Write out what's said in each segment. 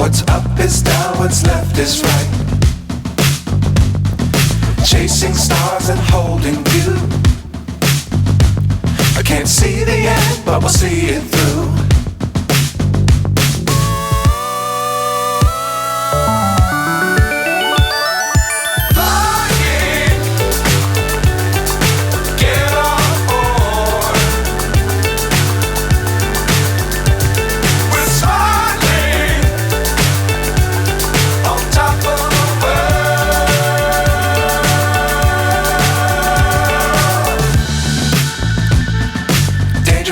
What's up is down, what's left is right. Chasing stars and holding you. I can't see the end, but we'll see it through.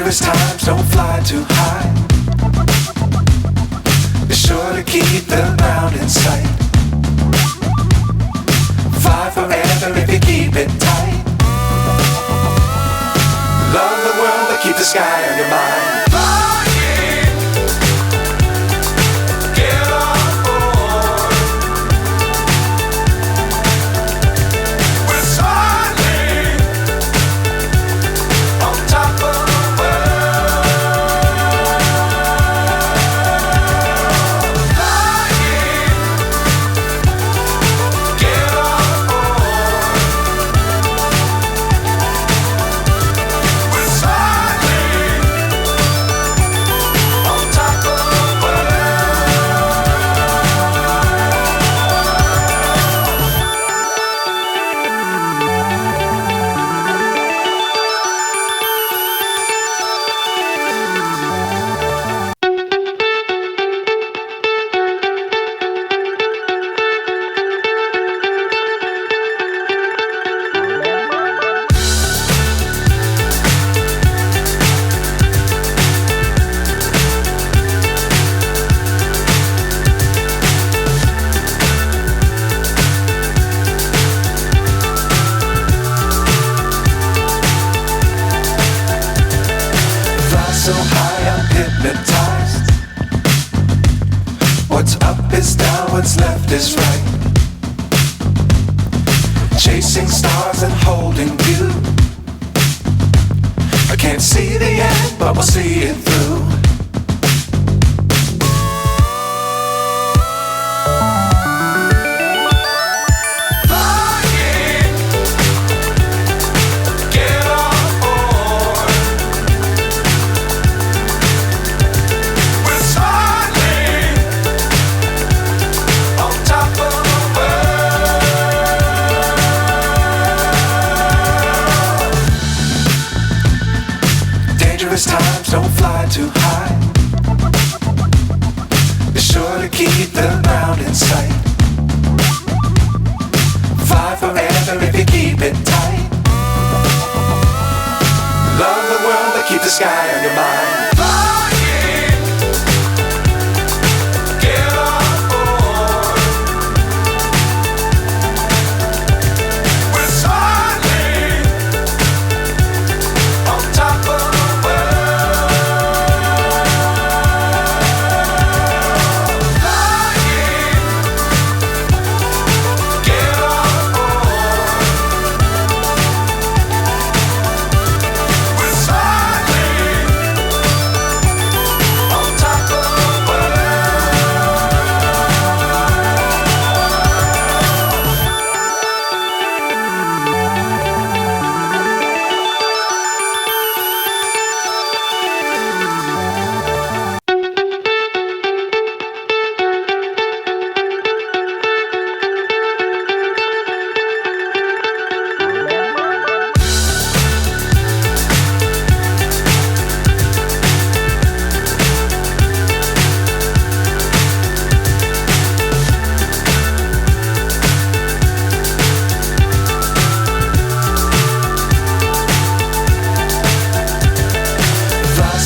Times don't fly too high. Be sure to keep the ground in sight. Fly forever if you keep it tight. Love the world but keep the sky on your mind. So high I'm hypnotized. What's up is down, what's left is right. Chasing stars and holding you. I can't see the end, but we'll see it through. Times don't fly too high. Be sure to keep the ground in sight. Fly forever if you keep it tight. Love the world but keep the sky on your mind.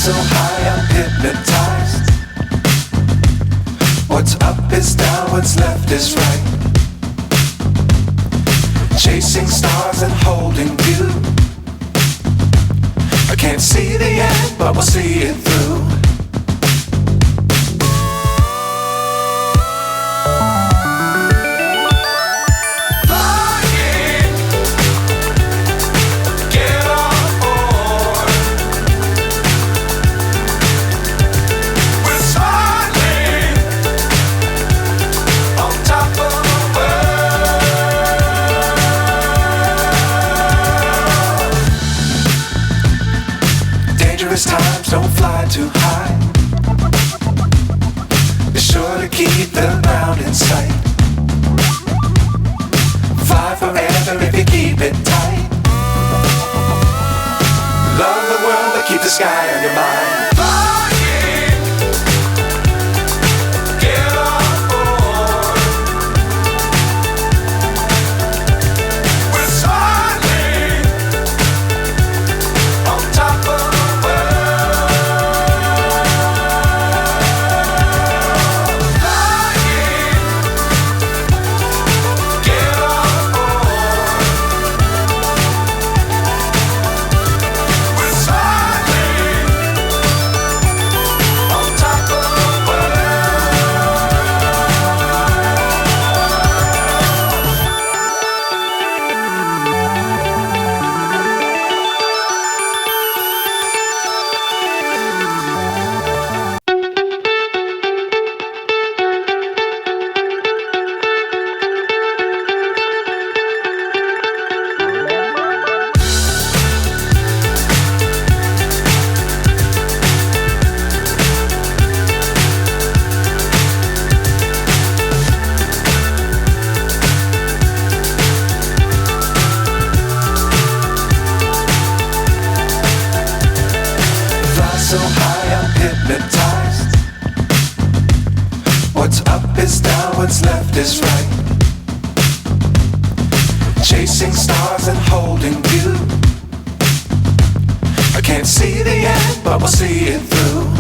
So high I'm hypnotized. What's up is down, what's left is right. Chasing stars and holding you. I can't see the end, but we'll see it through. the ground in sight. Fly forever if you keep it tight. Love the world but keep the sky on your mind. So high I'm hypnotized. What's up is down, what's left is right. Chasing stars and holding you. I can't see the end, but we'll see it through.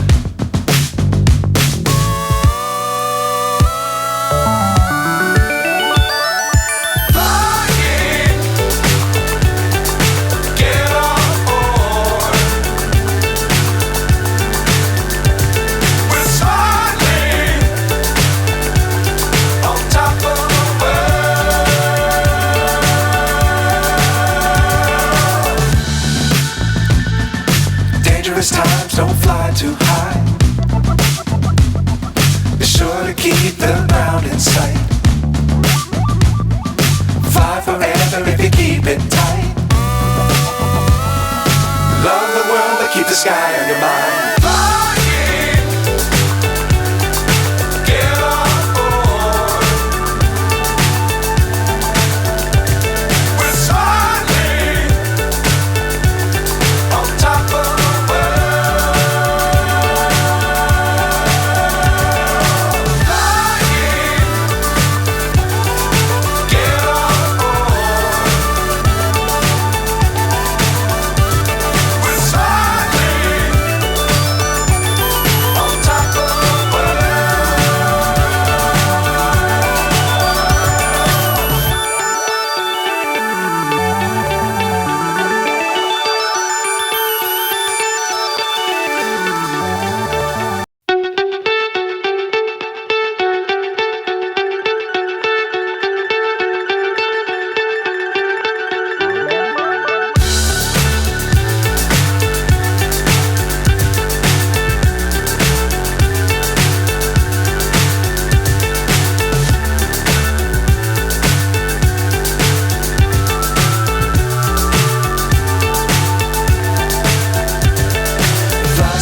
Times don't fly too high. Be sure to keep the ground in sight. Fly forever if you keep it tight. Love the world but keep the sky on your mind.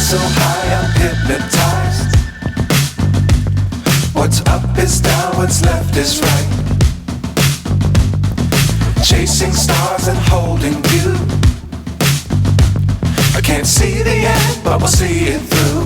So high I'm hypnotized. What's up is down, what's left is right. Chasing stars and holding you. I can't see the end, but we'll see it through.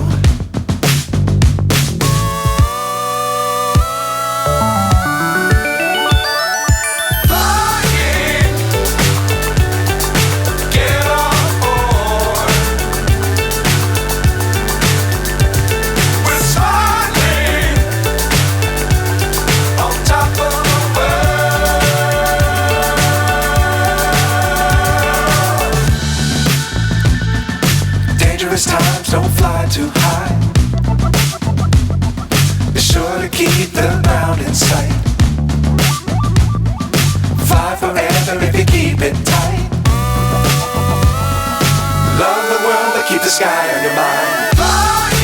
Times don't fly too high. Be sure to keep the ground in sight. Fly forever if you keep it tight. Love the world but keep the sky on your mind.